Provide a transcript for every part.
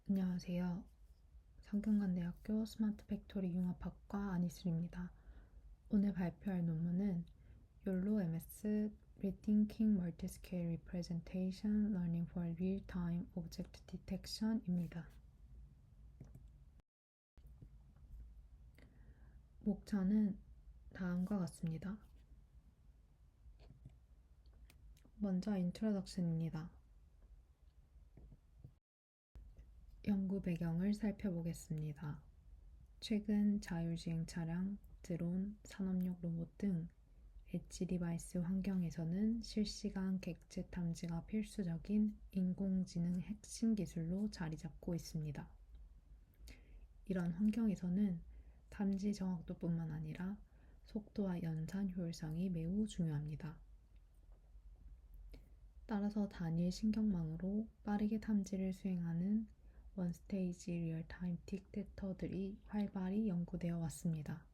안녕하세요. 성균관대학교 스마트 팩토리 융합학과 안희슬입니다. 오늘 발표할 논문은 욜로 MS Rethinking Multiscale Representation Learning for Real-Time Object Detection입니다. 목차는 다음과 같습니다. 먼저 인트로덕션입니다. 연구 배경을 살펴보겠습니다. 최근 자율주행 차량, 드론, 산업용 로봇 등 엣지 디바이스 환경에서는 실시간 객체 탐지가 필수적인 인공지능 핵심 기술로 자리 잡고 있습니다. 이런 환경에서는 탐지 정확도뿐만 아니라 속도와 연산 효율성이 매우 중요합니다. 따라서 단일 신경망으로 빠르게 탐지를 수행하는 원스테이지 리얼타임 틱데터들이 활발히 연구되어 왔습니다.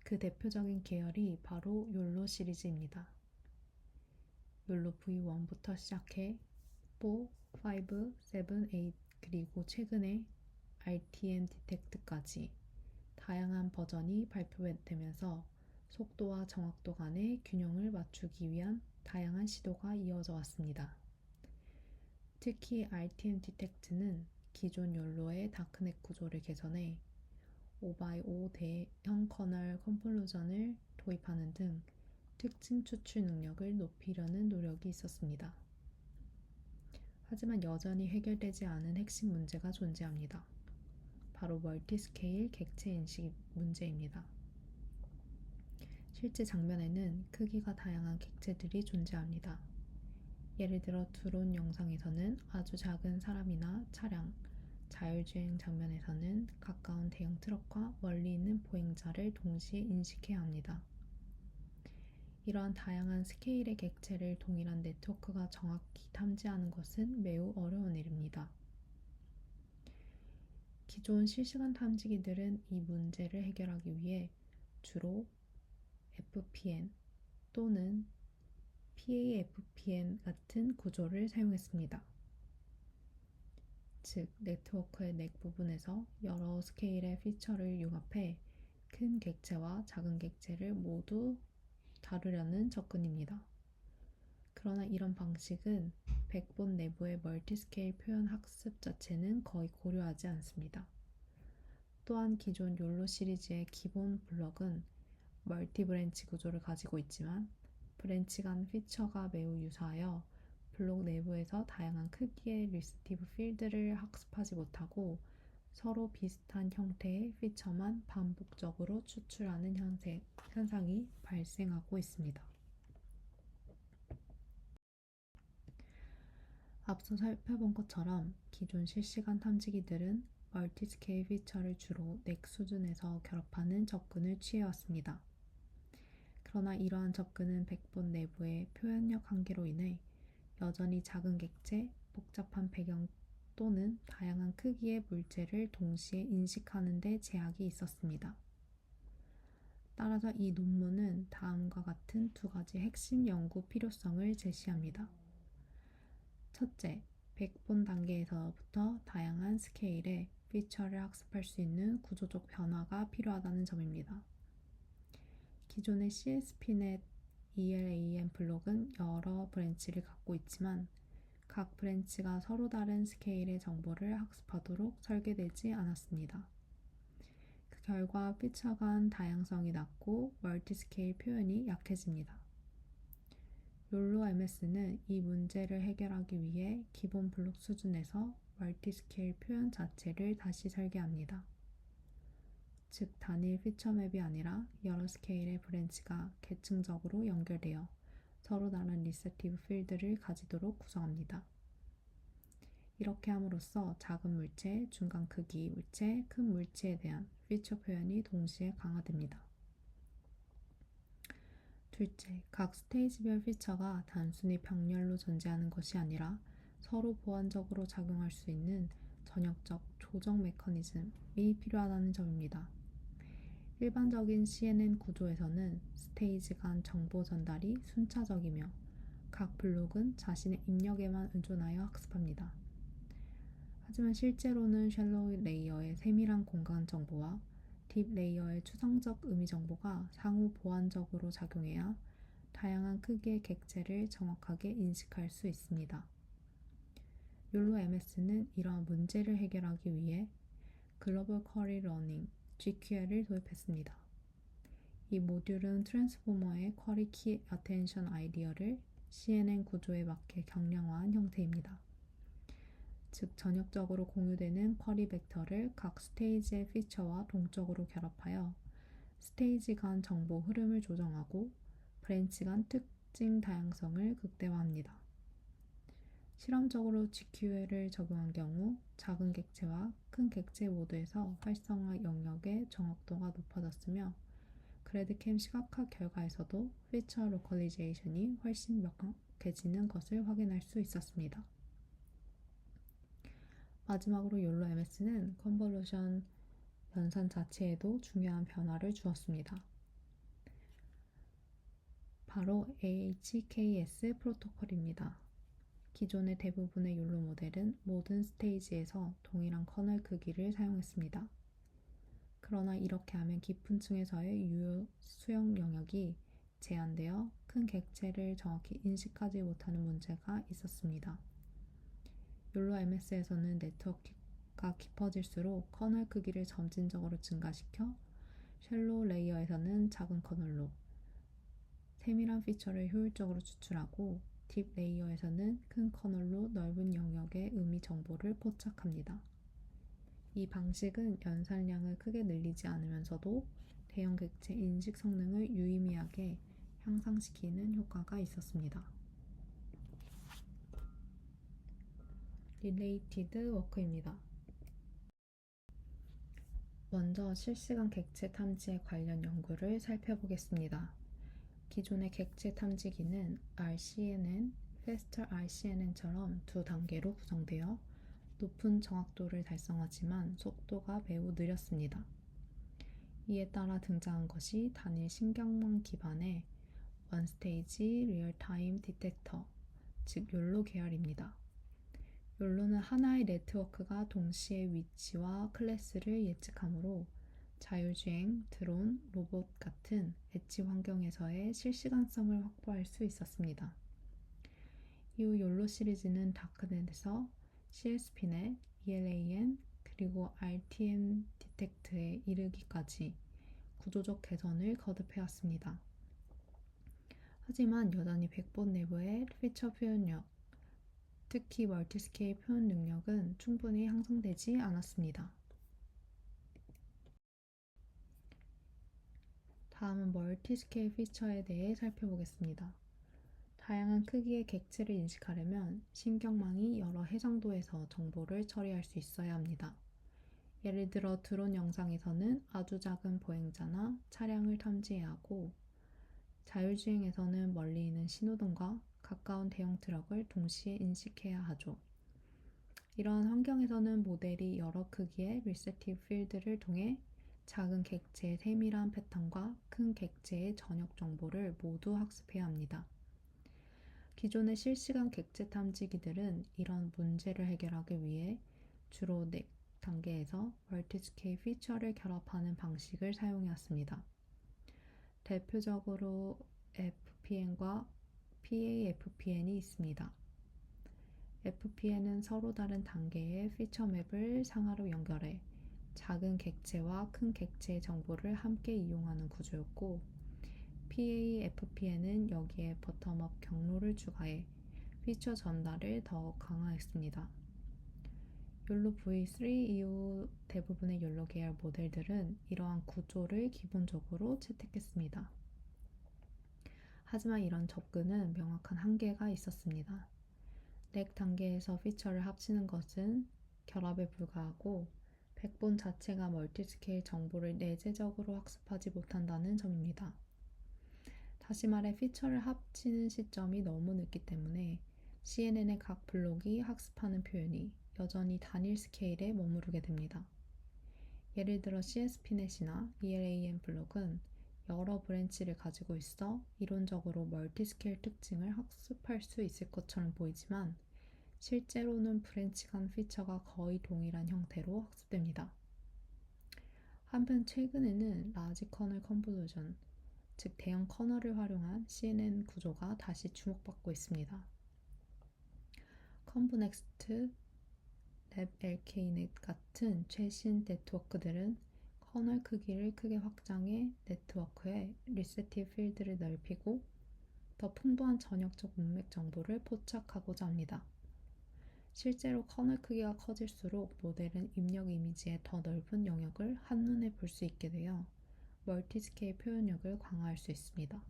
그 대표적인 계열이 바로 욜로 시리즈입니다. 욜로 V1부터 시작해 4, 5, 7, 8 그리고 최근에 RTM 디텍트까지 다양한 버전이 발표되면서 속도와 정확도 간의 균형을 맞추기 위한 다양한 시도가 이어져 왔습니다. 특히 RTM 디텍트는 기존 욜로의 다크넷 구조를 개선해 5x5 대형 커널 컨볼루션을 도입하는 등 특징 추출 능력을 높이려는 노력이 있었습니다. 하지만 여전히 해결되지 않은 핵심 문제가 존재합니다. 바로 멀티스케일 객체 인식 문제입니다. 실제 장면에는 크기가 다양한 객체들이 존재합니다. 예를 들어 드론 영상에서는 아주 작은 사람이나 차량, 자율주행 장면에서는 가까운 대형 트럭과 멀리 있는 보행자를 동시에 인식해야 합니다. 이러한 다양한 스케일의 객체를 동일한 네트워크가 정확히 탐지하는 것은 매우 어려운 일입니다. 기존 실시간 탐지기들은 이 문제를 해결하기 위해 주로 FPN 또는 PAFPN 같은 구조를 사용했습니다. 즉, 네트워크의 넥 부분에서 여러 스케일의 피처를 융합해 큰 객체와 작은 객체를 모두 다루려는 접근입니다. 그러나 이런 방식은 백본 내부의 멀티스케일 표현 학습 자체는 거의 고려하지 않습니다. 또한 기존 욜로 시리즈의 기본 블럭은 멀티 브랜치 구조를 가지고 있지만 브랜치 간 피처가 매우 유사하여 블록 내부에서 다양한 크기의 리스티브 필드를 학습하지 못하고 서로 비슷한 형태의 피처만 반복적으로 추출하는 현상이 발생하고 있습니다. 앞서 살펴본 것처럼 기존 실시간 탐지기들은 멀티스케일 피처를 주로 넥 수준에서 결합하는 접근을 취해왔습니다. 그러나 이러한 접근은 백본 내부의 표현력 한계로 인해 여전히 작은 객체, 복잡한 배경 또는 다양한 크기의 물체를 동시에 인식하는 데 제약이 있었습니다. 따라서 이 논문은 다음과 같은 두 가지 핵심 연구 필요성을 제시합니다. 첫째, 백본 단계에서부터 다양한 스케일의 피처를 학습할 수 있는 구조적 변화가 필요하다는 점입니다. 기존의 CSP넷 ELAM 블록은 여러 브랜치를 갖고 있지만 각 브랜치가 서로 다른 스케일의 정보를 학습하도록 설계되지 않았습니다. 그 결과 피처 간 다양성이 낮고 멀티스케일 표현이 약해집니다. 욜로 MS는 이 문제를 해결하기 위해 기본 블록 수준에서 멀티스케일 표현 자체를 다시 설계합니다. 즉, 단일 피처 맵이 아니라 여러 스케일의 브랜치가 계층적으로 연결되어 서로 다른 리셉티브 필드를 가지도록 구성합니다. 이렇게 함으로써 작은 물체, 중간 크기 물체, 큰 물체에 대한 피처 표현이 동시에 강화됩니다. 둘째, 각 스테이지별 피처가 단순히 병렬로 존재하는 것이 아니라 서로 보완적으로 작용할 수 있는 전역적 조정 메커니즘이 필요하다는 점입니다. 일반적인 CNN 구조에서는 스테이지 간 정보 전달이 순차적이며 각 블록은 자신의 입력에만 의존하여 학습합니다. 하지만 실제로는 샬로우 레이어의 세밀한 공간 정보와 딥 레이어의 추상적 의미 정보가 상호 보완적으로 작용해야 다양한 크기의 객체를 정확하게 인식할 수 있습니다. 욜로 MS는 이러한 문제를 해결하기 위해 글로벌 쿼리 러닝 GQL을 도입했습니다. 이 모듈은 트랜스포머의 쿼리 키 어텐션 아이디어를 CNN 구조에 맞게 경량화한 형태입니다. 즉 전역적으로 공유되는 쿼리 벡터를 각 스테이지의 피처와 동적으로 결합하여 스테이지 간 정보 흐름을 조정하고 브랜치 간 특징 다양성을 극대화합니다. 실험적으로 GQL을 적용한 경우 작은 객체와 큰 객체 모두에서 활성화 영역의 정확도가 높아졌으며 그래드캠 시각화 결과에서도 피처 로컬리제이션이 훨씬 명확해지는 것을 확인할 수 있었습니다. 마지막으로 욜로 MS는 컨볼루션 연산 자체에도 중요한 변화를 주었습니다. 바로 AHKS 프로토콜입니다. 기존의 대부분의 욜로 모델은 모든 스테이지에서 동일한 커널 크기를 사용했습니다. 그러나 이렇게 하면 깊은 층에서의 유효 수용 영역이 제한되어 큰 객체를 정확히 인식하지 못하는 문제가 있었습니다. 욜로 MS에서는 네트워크가 깊어질수록 커널 크기를 점진적으로 증가시켜 쉘로우 레이어에서는 작은 커널로 세밀한 피처를 효율적으로 추출하고 딥 레이어에서는 큰 커널로 넓은 영역의 의미 정보를 포착합니다. 이 방식은 연산량을 크게 늘리지 않으면서도 대형 객체 인식 성능을 유의미하게 향상시키는 효과가 있었습니다. 릴레이티드 워크입니다. 먼저 실시간 객체 탐지에 관련 연구를 살펴보겠습니다. 기존의 객체 탐지기는 RCNN, Faster RCNN처럼 두 단계로 구성되어 높은 정확도를 달성하지만 속도가 매우 느렸습니다. 이에 따라 등장한 것이 단일 신경망 기반의 원스테이지 리얼타임 디텍터, 즉 욜로 계열입니다. 욜로는 하나의 네트워크가 동시에 위치와 클래스를 예측하므로 자율주행, 드론, 로봇 같은 엣지 환경에서의 실시간성을 확보할 수 있었습니다. 이후 욜로 시리즈는 다크넷에서 CSP넷, ELAN, 그리고 RTM 디텍트에 이르기까지 구조적 개선을 거듭해왔습니다. 하지만 여전히 백본 내부의 피처 표현력, 특히 멀티스케일 표현 능력은 충분히 향상되지 않았습니다. 다음은 멀티스케일 피처에 대해 살펴보겠습니다. 다양한 크기의 객체를 인식하려면 신경망이 여러 해상도에서 정보를 처리할 수 있어야 합니다. 예를 들어 드론 영상에서는 아주 작은 보행자나 차량을 탐지해야 하고 자율주행에서는 멀리 있는 신호등과 가까운 대형 트럭을 동시에 인식해야 하죠. 이러한 환경에서는 모델이 여러 크기의 리셉티브 필드를 통해 작은 객체의 세밀한 패턴과 큰 객체의 전역 정보를 모두 학습해야 합니다. 기존의 실시간 객체 탐지기들은 이런 문제를 해결하기 위해 주로 4단계에서 멀티스케일 피처를 결합하는 방식을 사용해왔습니다. 대표적으로 FPN과 PAFPN이 있습니다. FPN은 서로 다른 단계의 피처 맵을 상하로 연결해 작은 객체와 큰 객체의 정보를 함께 이용하는 구조였고 PAFPN은 여기에 버텀업 경로를 추가해 피처 전달을 더욱 강화했습니다. 욜로 V3 이후 대부분의 욜로 계열 모델들은 이러한 구조를 기본적으로 채택했습니다. 하지만 이런 접근은 명확한 한계가 있었습니다. 넥 단계에서 피처를 합치는 것은 결합에 불과하고 백본 자체가 멀티스케일 정보를 내재적으로 학습하지 못한다는 점입니다. 다시 말해 피처를 합치는 시점이 너무 늦기 때문에 CNN의 각 블록이 학습하는 표현이 여전히 단일 스케일에 머무르게 됩니다. 예를 들어 CSP넷이나 ELAN 블록은 여러 브랜치를 가지고 있어 이론적으로 멀티스케일 특징을 학습할 수 있을 것처럼 보이지만 실제로는 브랜치 간 피처가 거의 동일한 형태로 학습됩니다. 한편 최근에는 라지 커널 컨볼루션, 즉 대형 커널을 활용한 CNN 구조가 다시 주목받고 있습니다. 컨브넥스트, 랩LK넷 같은 최신 네트워크들은 커널 크기를 크게 확장해 네트워크의 리세티브 필드를 넓히고 더 풍부한 전역적 문맥 정보를 포착하고자 합니다. 실제로 커널 크기가 커질수록 모델은 입력 이미지의 더 넓은 영역을 한눈에 볼 수 있게 되어 멀티스케일 표현력을 강화할 수 있습니다.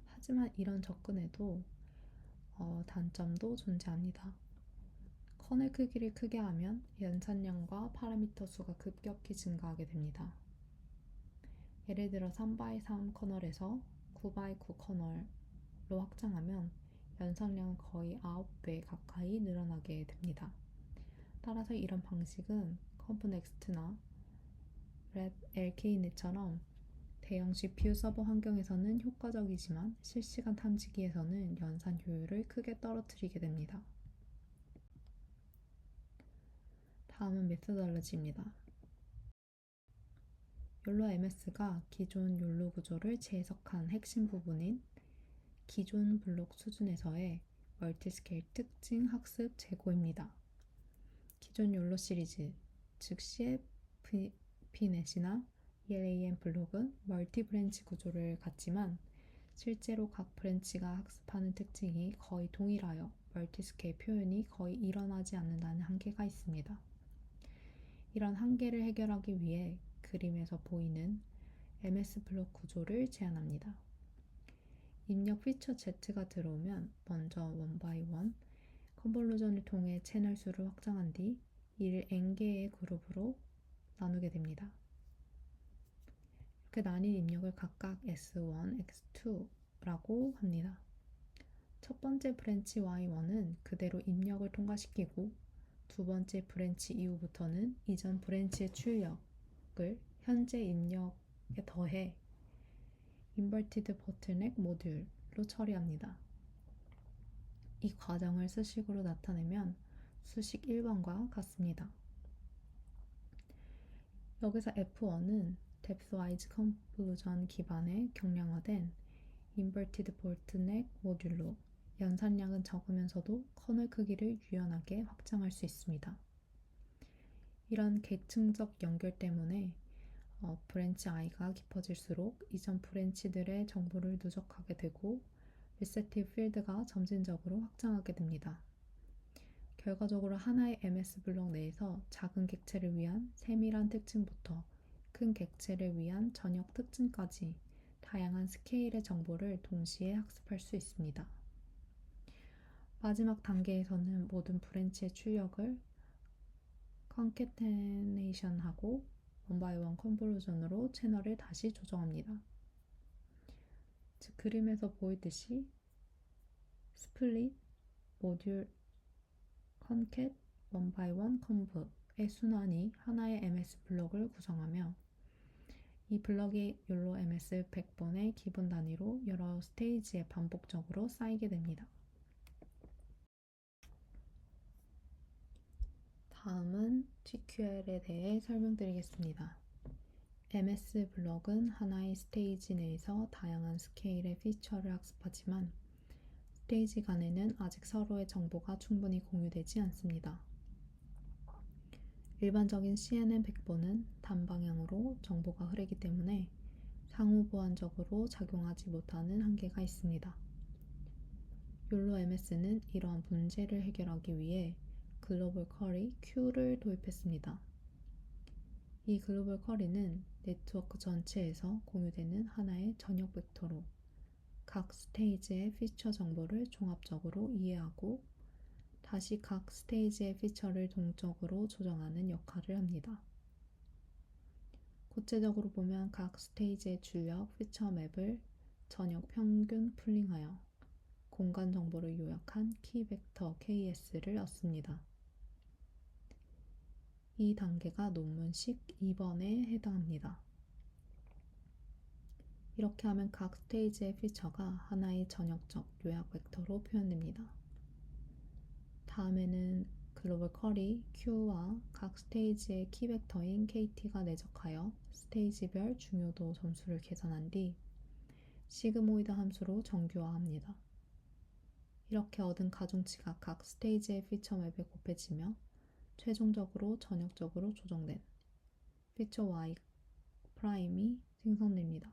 하지만 이런 접근에도 단점도 존재합니다. 커널 크기를 크게 하면 연산량과 파라미터 수가 급격히 증가하게 됩니다. 예를 들어 3x3 커널에서 9x9 커널로 확장하면 연산량은 거의 9배 가까이 늘어나게 됩니다. 따라서 이런 방식은 컴프넥스트나 랩 LK넷처럼 대형 GPU 서버 환경에서는 효과적이지만 실시간 탐지기에서는 연산 효율을 크게 떨어뜨리게 됩니다. 다음은 메소덜러지입니다. 욜로 MS가 기존 욜로 구조를 재해석한 핵심 부분인 기존 블록 수준에서의 멀티스케일 특징 학습 재고입니다. 기존 욜로 시리즈, 즉 CFP넷이나 ELAM 블록은 멀티 브랜치 구조를 갖지만 실제로 각 브랜치가 학습하는 특징이 거의 동일하여 멀티스케일 표현이 거의 일어나지 않는다는 한계가 있습니다. 이런 한계를 해결하기 위해 그림에서 보이는 MS 블록 구조를 제안합니다. 입력 피처 Z가 들어오면 먼저 원바이원 컨볼루션을 통해 채널 수를 확장한 뒤 이를 n개의 그룹으로 나누게 됩니다. 이렇게 나뉜 입력을 각각 S1, X2라고 합니다. 첫 번째 브랜치 Y1은 그대로 입력을 통과시키고 두 번째 브랜치 이후부터는 이전 브랜치의 출력을 현재 입력에 더해 인버티드 보틀넥 모듈로 처리합니다. 이 과정을 수식으로 나타내면 수식 1번과 같습니다. 여기서 F1은 depthwise convolution 기반의 경량화된 인버티드 보틀넥 모듈로 연산량은 적으면서도 커널 크기를 유연하게 확장할 수 있습니다. 이런 계층적 연결 때문에 브랜치 i가 깊어질수록 이전 브랜치들의 정보를 누적하게 되고 리세티브 필드가 점진적으로 확장하게 됩니다. 결과적으로 하나의 MS 블록 내에서 작은 객체를 위한 세밀한 특징부터 큰 객체를 위한 전역 특징까지 다양한 스케일의 정보를 동시에 학습할 수 있습니다. 마지막 단계에서는 모든 브랜치의 출력을 컨캐테네이션하고 원바이원 컨볼루션으로 채널을 다시 조정합니다. 즉 그림에서 보이듯이 스플릿, 모듈, 컨캣, 원바이원 컨브의 순환이 하나의 MS 블록을 구성하며 이 블럭이 욜로 MS 100번의 기본 단위로 여러 스테이지에 반복적으로 쌓이게 됩니다. 다음은 TQL에 대해 설명드리겠습니다. MS 블록은 하나의 스테이지 내에서 다양한 스케일의 피처를 학습하지만 스테이지 간에는 아직 서로의 정보가 충분히 공유되지 않습니다. 일반적인 CNN 백본은 단방향으로 정보가 흐르기 때문에 상호 보완적으로 작용하지 못하는 한계가 있습니다. 욜로 MS는 이러한 문제를 해결하기 위해 글로벌 쿼리 Q를 도입했습니다. 이 글로벌 쿼리는 네트워크 전체에서 공유되는 하나의 전역 벡터로 각 스테이지의 피처 정보를 종합적으로 이해하고 다시 각 스테이지의 피처를 동적으로 조정하는 역할을 합니다. 구체적으로 보면 각 스테이지의 출력 피처 맵을 전역 평균 풀링하여 공간 정보를 요약한 키 벡터 KS를 얻습니다. 이 단계가 논문식 2번에 해당합니다. 이렇게 하면 각 스테이지의 피처가 하나의 전역적 요약 벡터로 표현됩니다. 다음에는 글로벌 컬이 Q와 각 스테이지의 키벡터인 KT가 내적하여 스테이지별 중요도 점수를 계산한 뒤 시그모이드 함수로 정규화합니다. 이렇게 얻은 가중치가 각 스테이지의 피처 맵에 곱해지며 최종적으로 전역적으로 조정된 피처 Y 프라임이 생성됩니다.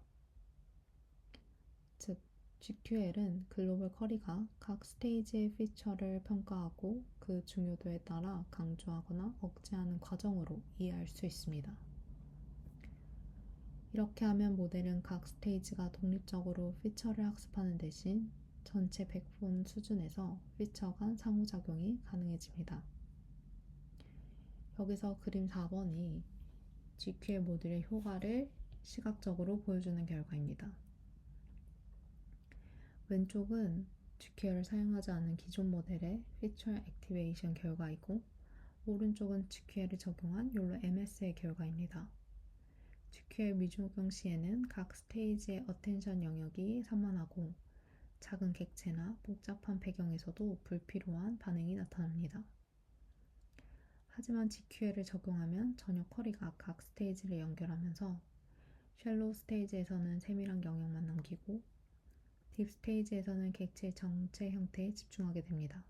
즉, GQL은 글로벌 쿼리가 각 스테이지의 피처를 평가하고 그 중요도에 따라 강조하거나 억제하는 과정으로 이해할 수 있습니다. 이렇게 하면 모델은 각 스테이지가 독립적으로 피처를 학습하는 대신 전체 백본 수준에서 피처 간 상호작용이 가능해집니다. 여기서 그림 4번이 GQL 모듈의 효과를 시각적으로 보여주는 결과입니다. 왼쪽은 GQL을 사용하지 않은 기존 모델의 피처 액티베이션 결과이고 오른쪽은 GQL을 적용한 욜로 MS의 결과입니다. GQL 미적용 시에는 각 스테이지의 어텐션 영역이 산만하고 작은 객체나 복잡한 배경에서도 불필요한 반응이 나타납니다. 하지만 GQL을 적용하면 전역 쿼리가 각 스테이지를 연결하면서 쉘로우 스테이지에서는 세밀한 영역만 남기고 딥 스테이지에서는 객체 정체 형태에 집중하게 됩니다.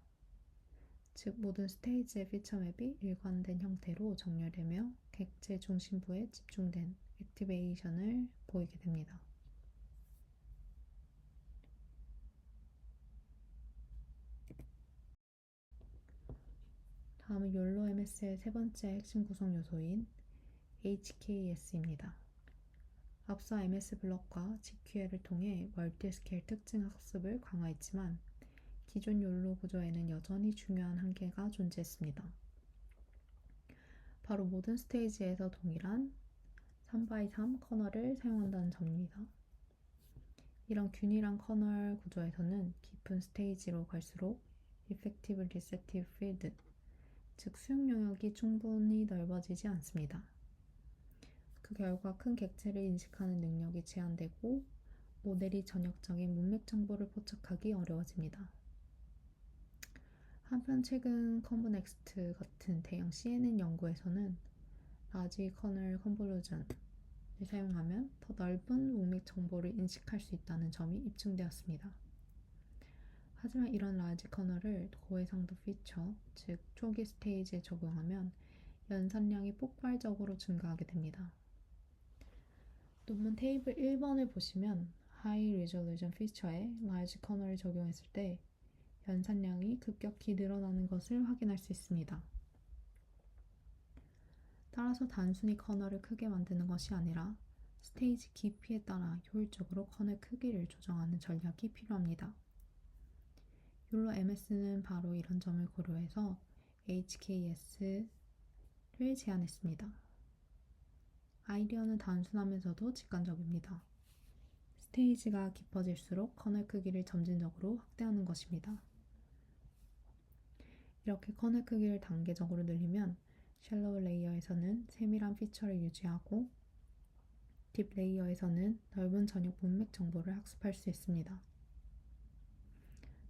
즉 모든 스테이지의 피처 맵이 일관된 형태로 정렬되며 객체 중심부에 집중된 액티베이션을 보이게 됩니다. 다음은 욜로 MS의 세 번째 핵심 구성 요소인 HKS입니다. 앞서 MS 블럭과 GQL을 통해 멀티 스케일 특징 학습을 강화했지만 기존 욜로 구조에는 여전히 중요한 한계가 존재했습니다. 바로 모든 스테이지에서 동일한 3x3 커널을 사용한다는 점입니다. 이런 균일한 커널 구조에서는 깊은 스테이지로 갈수록 Effective Receptive Field, 즉 수용 영역이 충분히 넓어지지 않습니다. 그 결과 큰 객체를 인식하는 능력이 제한되고 모델이 전역적인 문맥 정보를 포착하기 어려워집니다. 한편 최근 컨브넥스트 같은 대형 CNN 연구에서는 라지 커널 컨볼루전을 사용하면 더 넓은 문맥 정보를 인식할 수 있다는 점이 입증되었습니다. 하지만 이런 라지 커널을 고해상도 피처, 즉 초기 스테이지에 적용하면 연산량이 폭발적으로 증가하게 됩니다. 논문 테이블 1번을 보시면 하이 리졸루션 피처에 라지 커널을 적용했을 때 연산량이 급격히 늘어나는 것을 확인할 수 있습니다. 따라서 단순히 커널을 크게 만드는 것이 아니라 스테이지 깊이에 따라 효율적으로 커널 크기를 조정하는 전략이 필요합니다. 욜로 MS는 바로 이런 점을 고려해서 HKS를 제안했습니다. 아이디어는 단순하면서도 직관적입니다. 스테이지가 깊어질수록 커널 크기를 점진적으로 확대하는 것입니다. 이렇게 커널 크기를 단계적으로 늘리면 샬로우 레이어에서는 세밀한 피처를 유지하고 딥 레이어에서는 넓은 전역 문맥 정보를 학습할 수 있습니다.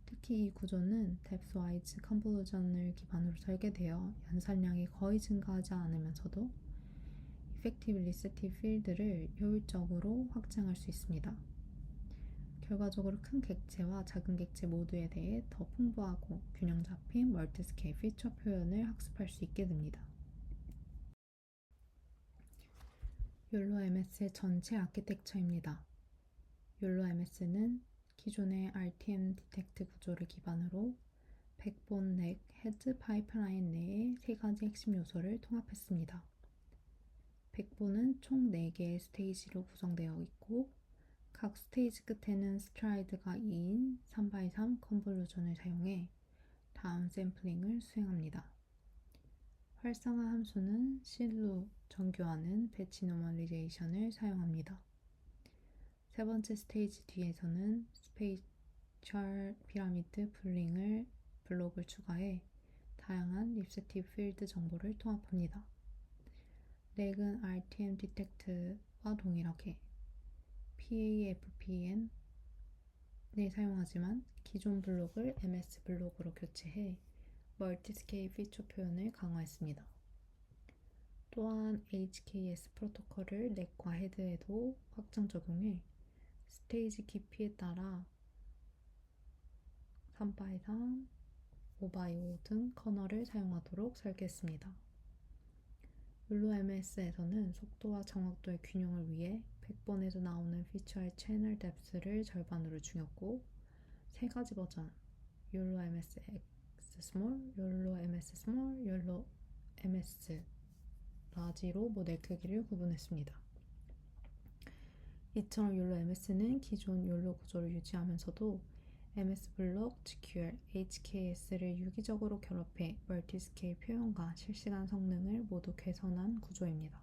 특히 이 구조는 뎁스와이즈 컨볼루전을 기반으로 설계되어 연산량이 거의 증가하지 않으면서도 Effective Receptive Field를 효율적으로 확장할 수 있습니다. 결과적으로 큰 객체와 작은 객체 모두에 대해 더 풍부하고 균형 잡힌 멀티스케일 피처 표현을 학습할 수 있게 됩니다. 욜로 MS의 전체 아키텍처입니다. 욜로 MS는 기존의 RTM 디텍트 구조를 기반으로 백본 넥 헤드 파이프라인 내의 세 가지 핵심 요소를 통합했습니다. 백본은 총 4개의 스테이지로 구성되어 있고 각 스테이지 끝에는 스트라이드가 2인 3x3 컨볼루전을 사용해 다운 샘플링을 수행합니다. 활성화 함수는 실로 정교하는 배치 노멀리제이션을 사용합니다. 세 번째 스테이지 뒤에서는 스페이셜 피라미드 블록을 추가해 다양한 리셉티브 필드 정보를 통합합니다. 렉은 RTM 디텍트와 동일하게 PAFPN을 사용하지만 기존 블록을 MS 블록으로 교체해 멀티스케일 피처 표현을 강화했습니다. 또한 HKS 프로토콜을 넥과 헤드에도 확장 적용해 스테이지 깊이에 따라 3x3, 5x5 등 커널을 사용하도록 설계했습니다. 율로 MS에서는 속도와 정확도의 균형을 위해 100번에도 나오는 피처의 채널 뎁스를 절반으로 줄였고 세 가지 버전 율로 MS X 스몰, 율로 MS 스몰, 율로 MS 라지로 모델 크기를 구분했습니다. 이처럼 율로 MS는 기존 율로 구조를 유지하면서도 MS 블록, GQL, HKS를 유기적으로 결합해 멀티스케일 표현과 실시간 성능을 모두 개선한 구조입니다.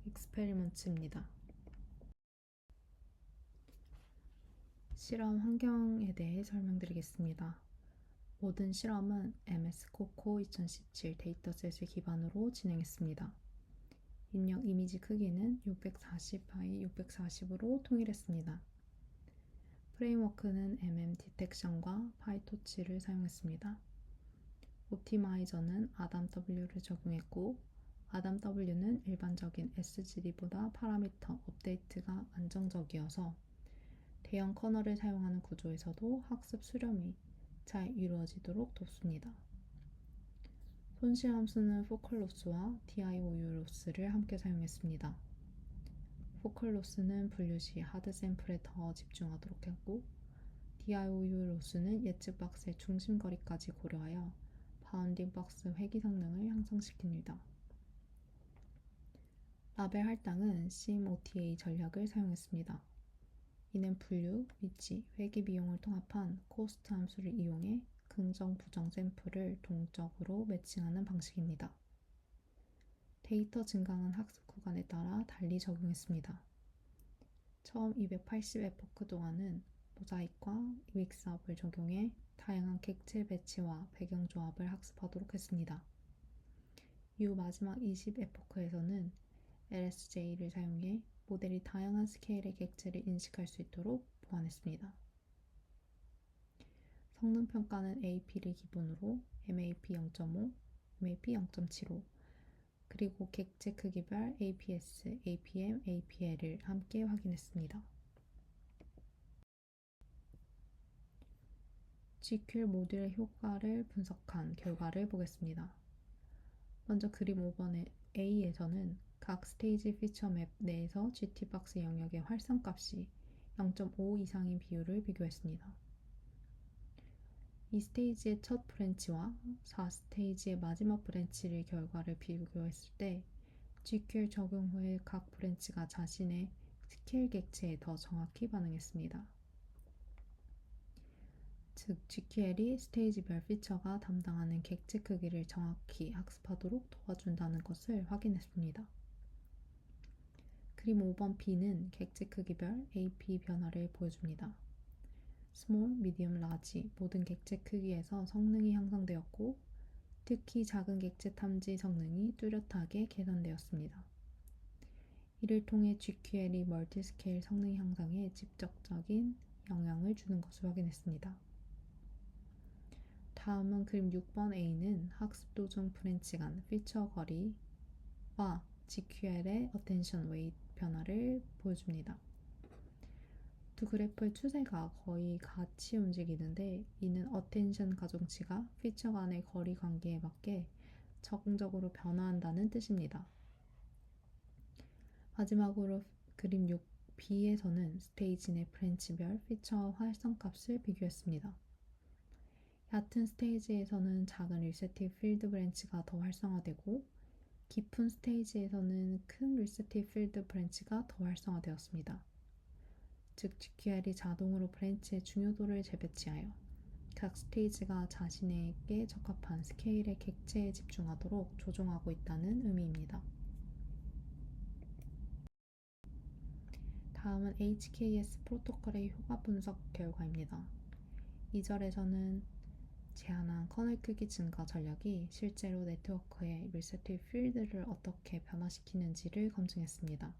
익스페리먼트입니다. 실험 환경에 대해 설명드리겠습니다. 모든 실험은 MS 코코 2017 데이터셋을 기반으로 진행했습니다. 입력 이미지 크기는 640x 640으로 통일했습니다. 프레임워크는 MM 디텍션과 파이토치를 사용했습니다. 옵티마이저는 ADAMW를 적용했고 ADAMW는 일반적인 SGD보다 파라미터 업데이트가 안정적이어서 대형 커널을 사용하는 구조에서도 학습 수렴이 잘 이루어지도록 돕습니다. 손실 함수는 포컬 로스와 DIOU 로스를 함께 사용했습니다. 포컬 로스는 분류 시 하드 샘플에 더 집중하도록 했고 DIOU 로스는 예측 박스의 중심 거리까지 고려하여 바운딩 박스 회귀 성능을 향상시킵니다. 라벨 할당은 CMOTA 전략을 사용했습니다. 이는 분류, 위치, 회귀 비용을 통합한 코스트 함수를 이용해 긍정, 부정 샘플을 동적으로 매칭하는 방식입니다. 데이터 증강은 학습 구간에 따라 달리 적용했습니다. 처음 280 에포크 동안은 모자익과 믹스업을 적용해 다양한 객체 배치와 배경 조합을 학습하도록 했습니다. 이후 마지막 20 에포크에서는 LSJ를 사용해 모델이 다양한 스케일의 객체를 인식할 수 있도록 보완했습니다. 성능 평가는 AP를 기본으로 MAP 0.5, MAP 0.75, 그리고 객체 크기별 APS, APM, APL을 함께 확인했습니다. GQL 모듈의 효과를 분석한 결과를 보겠습니다. 먼저 그림 5번의 A에서는 각 스테이지 피처 맵 내에서 GT박스 영역의 활성값이 0.5 이상인 비율을 비교했습니다. 이 스테이지의 첫 브랜치와 4스테이지의 마지막 브랜치의 결과를 비교했을 때 GQL 적용 후에 각 브랜치가 자신의 스케일 객체에 더 정확히 반응했습니다. 즉, GQL이 스테이지별 피처가 담당하는 객체 크기를 정확히 학습하도록 도와준다는 것을 확인했습니다. 그림 5번 B는 객체 크기별 AP 변화를 보여줍니다. 스몰, 미디엄, 라지 모든 객체 크기에서 성능이 향상되었고 특히 작은 객체 탐지 성능이 뚜렷하게 개선되었습니다. 이를 통해 GQL이 멀티스케일 성능 향상에 직접적인 영향을 주는 것을 확인했습니다. 다음은 그림 6번 A는 학습 도중 브랜치 간 피처 거리와 GQL의 attention weight 변화를 보여줍니다. 두 그래프의 추세가 거의 같이 움직이는데 이는 attention 가중치가 피처 간의 거리 관계에 맞게 적응적으로 변화한다는 뜻입니다. 마지막으로 그림 6B에서는 스테이지 내 브랜치별 피처 활성값을 비교했습니다. 얕은 스테이지에서는 작은 리세티브 필드 브랜치가 더 활성화되고 깊은 스테이지에서는 큰 리세티브 필드 브랜치가 더 활성화되었습니다. 즉, GQL이 자동으로 브랜치의 중요도를 재배치하여 각 스테이지가 자신에게 적합한 스케일의 객체에 집중하도록 조종하고 있다는 의미입니다. 다음은 HKS 프로토콜의 효과 분석 결과입니다. 2절에서는 제한한 커널 크기 증가 전략이 실제로 네트워크의 리세티브 필드를 어떻게 변화시키는지를 검증했습니다.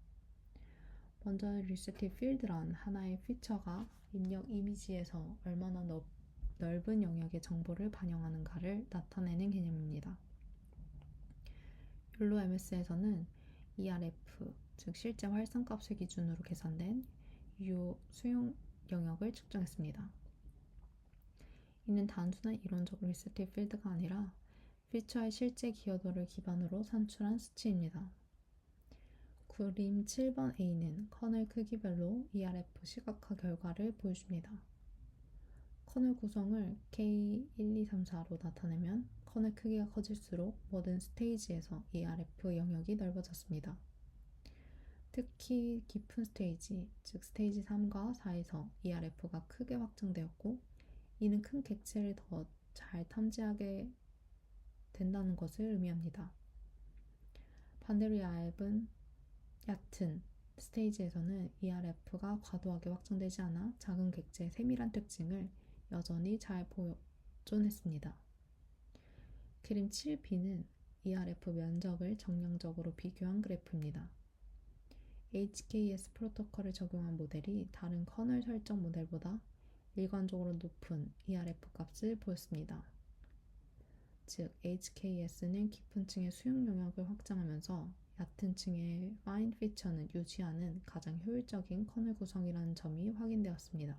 먼저 리세티브 필드란 하나의 피처가 입력 이미지에서 얼마나 넓은 영역의 정보를 반영하는가를 나타내는 개념입니다. 욜로 MS에서는 ERF, 즉 실제 활성값을 기준으로 계산된 유효 수용 영역을 측정했습니다. 이는 단순한 이론적 리스틱 필드가 아니라 피처의 실제 기여도를 기반으로 산출한 수치입니다. 그림 7번 A는 커널 크기별로 ERF 시각화 결과를 보여줍니다. 커널 구성을 K1234로 나타내면 커널 크기가 커질수록 모든 스테이지에서 ERF 영역이 넓어졌습니다. 특히 깊은 스테이지, 즉 스테이지 3과 4에서 ERF가 크게 확장되었고 이는 큰 객체를 더 잘 탐지하게 된다는 것을 의미합니다. 반대로 얕은 스테이지에서는 ERF가 과도하게 확장되지 않아 작은 객체의 세밀한 특징을 여전히 잘 보존했습니다. 그림 7b는 ERF 면적을 정량적으로 비교한 그래프입니다. HKS 프로토콜을 적용한 모델이 다른 커널 설정 모델보다 일관적으로 높은 ERF 값을 보였습니다. 즉, HKS는 깊은 층의 수용 영역을 확장하면서 얕은 층의 파인 피처는 유지하는 가장 효율적인 커널 구성이라는 점이 확인되었습니다.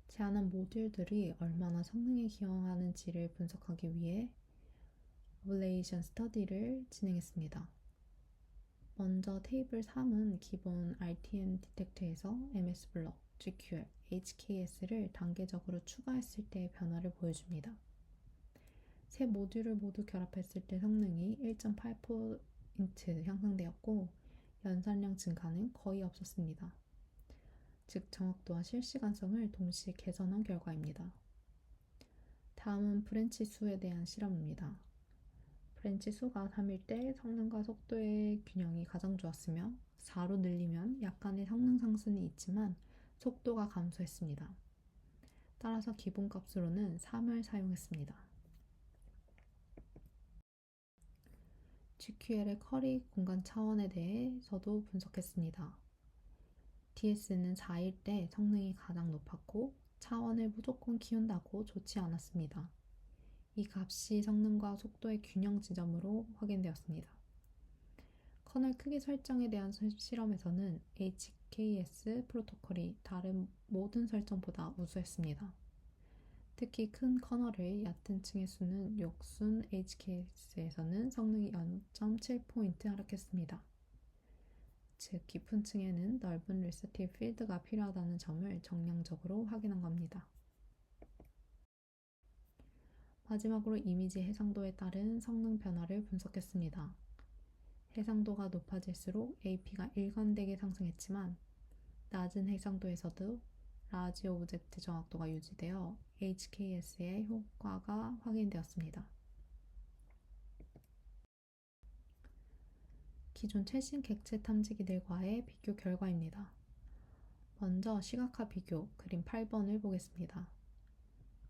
제안한 모듈들이 얼마나 성능에 기여하는지를 분석하기 위해 어블레이션 스터디를 진행했습니다. 먼저 테이블 3은 기본 RTM 디텍터에서 MS블럭, GQL, HKS를 단계적으로 추가했을 때의 변화를 보여줍니다. 세 모듈을 모두 결합했을 때 성능이 1.8% 향상되었고 연산량 증가는 거의 없었습니다. 즉 정확도와 실시간성을 동시에 개선한 결과입니다. 다음은 브랜치 수에 대한 실험입니다. 브랜치 수가 3일 때 성능과 속도의 균형이 가장 좋았으며 4로 늘리면 약간의 성능 상승이 있지만 속도가 감소했습니다. 따라서 기본값으로는 3을 사용했습니다. GQL의 커리 공간 차원에 대해서도 분석했습니다. DS는 4일 때 성능이 가장 높았고 차원을 무조건 키운다고 좋지 않았습니다. 이 값이 성능과 속도의 균형 지점으로 확인되었습니다. 커널 크기 설정에 대한 실험에서는 HKS 프로토콜이 다른 모든 설정보다 우수했습니다. 특히 큰 커널의 얕은 층의 수는 역순 HKS에서는 성능이 0.7포인트 하락했습니다. 즉 깊은 층에는 넓은 리서티브 필드가 필요하다는 점을 정량적으로 확인한 겁니다. 마지막으로 이미지 해상도에 따른 성능 변화를 분석했습니다. 해상도가 높아질수록 AP가 일관되게 상승했지만 낮은 해상도에서도 라지 오브젝트 정확도가 유지되어 HKS의 효과가 확인되었습니다. 기존 최신 객체 탐지기들과의 비교 결과입니다. 먼저 시각화 비교 그림 8번을 보겠습니다.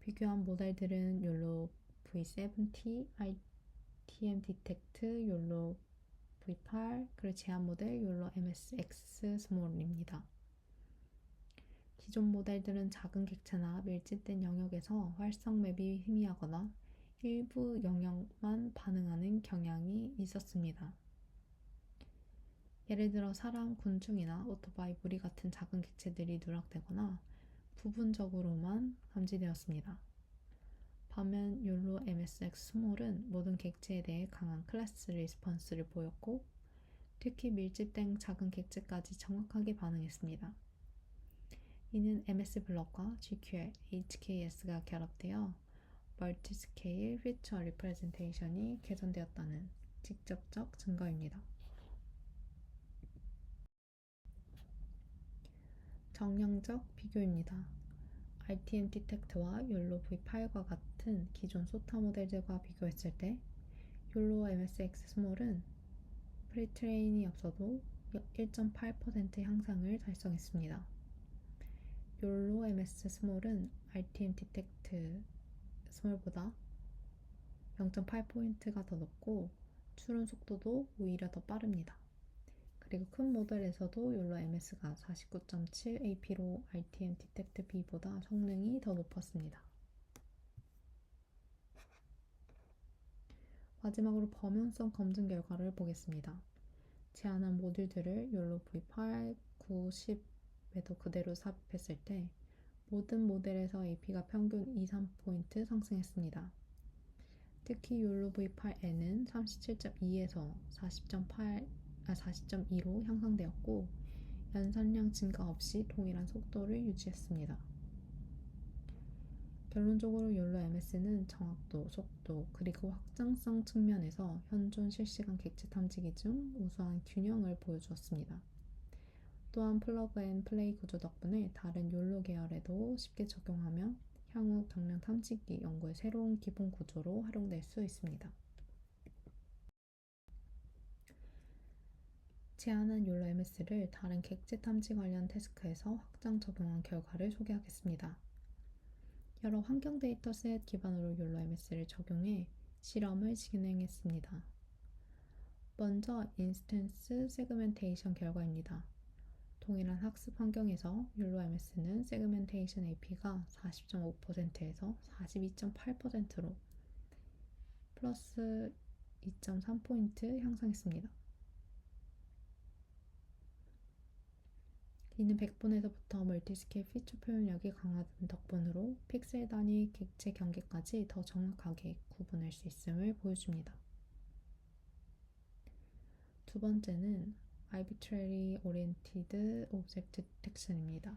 비교한 모델들은 욜로 V7T, ITM 디텍트, 욜로 V8, 그리고 제한 모델 욜로 MSX 스몰입니다. 기존 모델들은 작은 객체나 밀집된 영역에서 활성 맵이 희미하거나 일부 영역만 반응하는 경향이 있었습니다. 예를 들어 사람, 곤충이나 오토바이, 무리 같은 작은 객체들이 누락되거나 부분적으로만 감지되었습니다. 반면 욜로 MSX 스몰은 모든 객체에 대해 강한 클래스 리스폰스를 보였고 특히 밀집된 작은 객체까지 정확하게 반응했습니다. 이는 MS 블럭과 GQL, HKS가 결합되어 멀티 스케일 피처 리프레젠테이션이 개선되었다는 직접적 증거입니다. 정량적 비교입니다. RTM 디텍트와 욜로 V8과 같은 기존 소타 모델들과 비교했을 때 욜로 MSX 스몰은 프리트레인이 없어도 1.8% 향상을 달성했습니다. 욜로 MS 스몰은 RTM 디텍트 스몰보다 0.8포인트가 더 높고 추론 속도도 오히려 더 빠릅니다. 그리고 큰 모델에서도 욜로 MS가 49.7 AP로 RTM 디텍트 B보다 성능이 더 높았습니다. 마지막으로 범용성 검증 결과를 보겠습니다. 제안한 모듈들을 욜로 V8, 9, 10에도 그대로 삽입했을 때 모든 모델에서 AP가 평균 2~3포인트 상승했습니다. 특히 욜로 V8N은 37.2에서 40.2로 향상되었고 연산량 증가 없이 동일한 속도를 유지했습니다. 결론적으로 욜로 MS는 정확도, 속도, 그리고 확장성 측면에서 현존 실시간 객체 탐지기 중 우수한 균형을 보여주었습니다. 또한 플러그 앤 플레이 구조 덕분에 다른 욜로 계열에도 쉽게 적용하며 향후 경량 탐지기 연구의 새로운 기본 구조로 활용될 수 있습니다. 제안한 욜로 MS를 다른 객체 탐지 관련 태스크에서 확장 적용한 결과를 소개하겠습니다. 여러 환경 데이터셋 기반으로 욜로 MS를 적용해 실험을 진행했습니다. 먼저 인스턴스 세그멘테이션 결과입니다. 동일한 학습 환경에서 욜로 MS는 세그멘테이션 AP가 40.5%에서 42.8%로 플러스 2.3포인트 향상했습니다. 이는 100분에서부터 멀티스케일 피처 표현력이 강화된 덕분으로 픽셀 단위 객체 경계까지 더 정확하게 구분할 수 있음을 보여줍니다. 두 번째는 Arbitrary Oriented Object Detection입니다.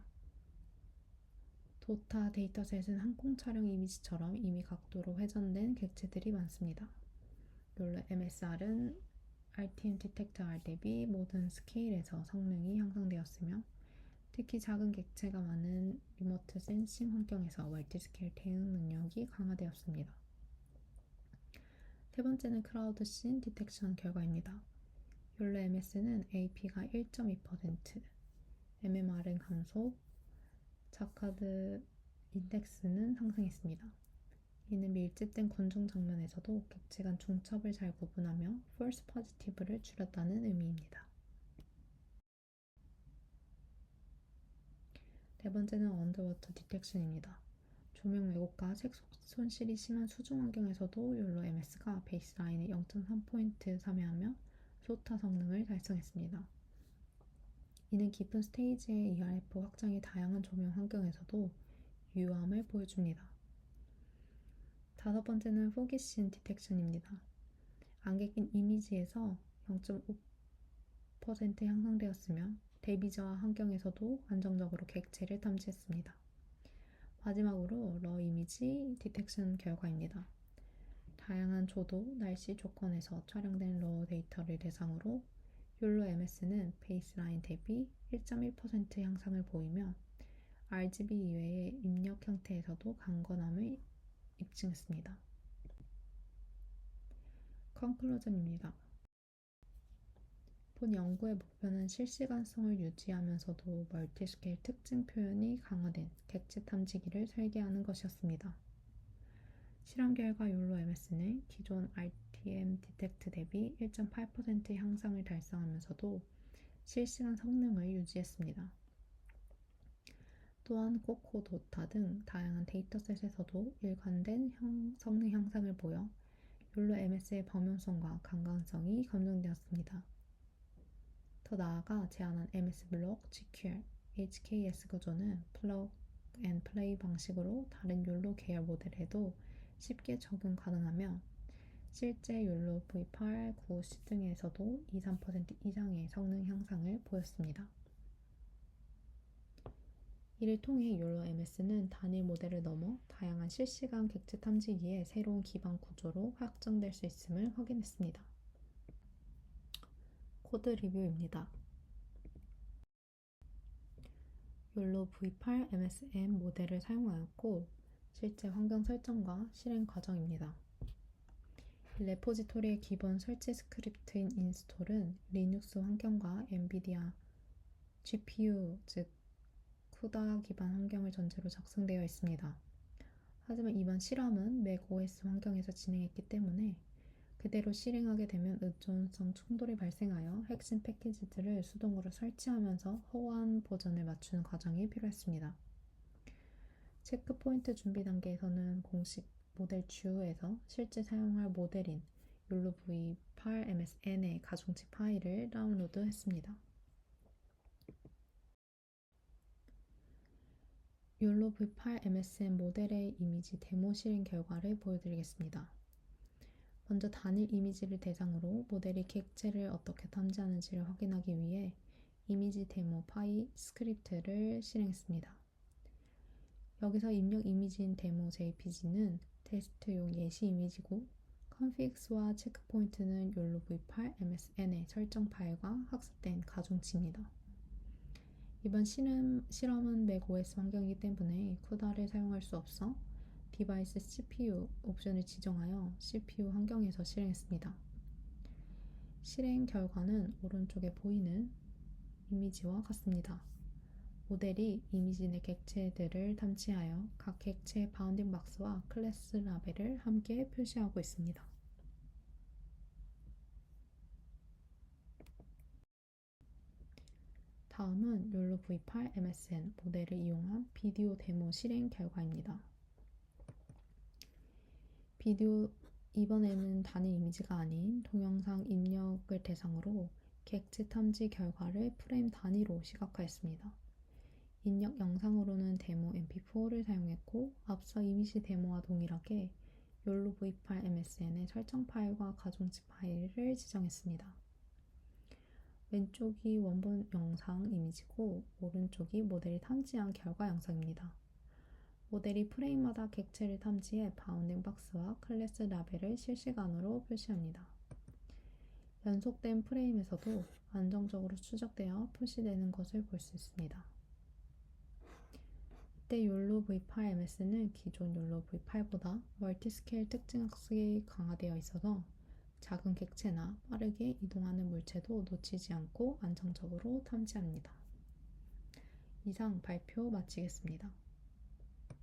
도타 데이터셋은 항공 촬영 이미지처럼 이미 각도로 회전된 객체들이 많습니다. 욜로 MSR은 RTM 디텍터 R 대비 모든 스케일에서 성능이 향상되었으며 특히 작은 객체가 많은 리모트 센싱 환경에서 멀티스케일 대응 능력이 강화되었습니다. 세 번째는 크라우드 씬 디텍션 결과입니다. 욜로 MS는 AP가 1.2%, MMR은 감소, 자카드 인덱스는 상승했습니다. 이는 밀집된 군중 장면에서도 객체 간 중첩을 잘 구분하며 false positive를 줄였다는 의미입니다. 네 번째는 언더워터 디텍션입니다. 조명 왜곡과 색소 손실이 심한 수중 환경에서도 욜로 MS가 베이스라인을 0.3포인트 참여하며 소타 성능을 달성했습니다. 이는 깊은 스테이지의 ERF 확장이 다양한 조명 환경에서도 유효함을 보여줍니다. 다섯 번째는 포기씬 디텍션입니다. 안개 낀 이미지에서 0.5% 향상되었으며 대비저하 환경에서도 안정적으로 객체를 탐지했습니다. 마지막으로 러 이미지 디텍션 결과입니다. 다양한 조도, 날씨 조건에서 촬영된 러 데이터를 대상으로 욜로 MS는 베이스라인 대비 1.1% 향상을 보이며 RGB 이외의 입력 형태에서도 강건함을 입증했습니다. 컨클루전입니다. 본 연구의 목표는 실시간성을 유지하면서도 멀티스케일 특징 표현이 강화된 객체 탐지기를 설계하는 것이었습니다. 실험 결과 욜로 MS는 기존 RTM 디텍트 대비 1.8% 향상을 달성하면서도 실시간 성능을 유지했습니다. 또한 코코, 도타 등 다양한 데이터셋에서도 일관된 성능 향상을 보여 욜로 MS의 범용성과 강강성이 검증되었습니다. 더 나아가 제안한 MS 블록, GQR, HKS 구조는 플러그 앤 플레이 방식으로 다른 욜로 계열 모델에도 쉽게 적용 가능하며 실제 욜로 V8, 9, 10 등에서도 2~3% 이상의 성능 향상을 보였습니다. 이를 통해 욜로 MS는 단일 모델을 넘어 다양한 실시간 객체 탐지기의 새로운 기반 구조로 확장될 수 있음을 확인했습니다. 코드 리뷰입니다. 욜로 V8 MSM 모델을 사용하였고 실제 환경 설정과 실행 과정입니다. 레포지토리의 기본 설치 스크립트인 인스톨은 리눅스 환경과 엔비디아 GPU 즉 쿠다 기반 환경을 전제로 작성되어 있습니다. 하지만 이번 실험은 맥OS 환경에서 진행했기 때문에 그대로 실행하게 되면 의존성 충돌이 발생하여 핵심 패키지들을 수동으로 설치하면서 허구한 버전을 맞추는 과정이 필요했습니다. 체크포인트 준비 단계에서는 공식 모델 주에서 실제 사용할 모델인 욜로 v8msn의 가중치 파일을 다운로드했습니다. 욜로 v8msn 모델의 이미지 데모 실행 결과를 보여드리겠습니다. 먼저 단일 이미지를 대상으로 모델이 객체를 어떻게 탐지하는지를 확인하기 위해 이미지 데모 파이 스크립트를 실행했습니다. 여기서 입력 이미지인 데모 jpg는 테스트용 예시 이미지고 confix와 체크포인트는 욜로 v8msn의 설정 파일과 학습된 가중치입니다. 이번 실험은 맥OS 환경이기 때문에 쿠다를 사용할 수 없어 디바이스 CPU 옵션을 지정하여 CPU 환경에서 실행했습니다. 실행 결과는 오른쪽에 보이는 이미지와 같습니다. 모델이 이미지 내 객체들을 탐지하여 각 객체의 바운딩 박스와 클래스 라벨을 함께 표시하고 있습니다. 다음은 욜로 v8msn 모델을 이용한 비디오 데모 실행 결과입니다. 이번에는 단일 이미지가 아닌 동영상 입력을 대상으로 객체 탐지 결과를 프레임 단위로 시각화했습니다. 입력 영상으로는 데모 mp4를 사용했고 앞서 이미지 데모와 동일하게 욜로 v8msn의 설정 파일과 가중치 파일을 지정했습니다. 왼쪽이 원본 영상 이미지고 오른쪽이 모델이 탐지한 결과 영상입니다. 모델이 프레임마다 객체를 탐지해 바운딩 박스와 클래스 라벨을 실시간으로 표시합니다. 연속된 프레임에서도 안정적으로 추적되어 표시되는 것을 볼 수 있습니다. 이때 욜로 v8ms는 기존 욜로 v8보다 멀티스케일 특징 학습이 강화되어 있어서 작은 객체나 빠르게 이동하는 물체도 놓치지 않고 안정적으로 탐지합니다. 이상 발표 마치겠습니다.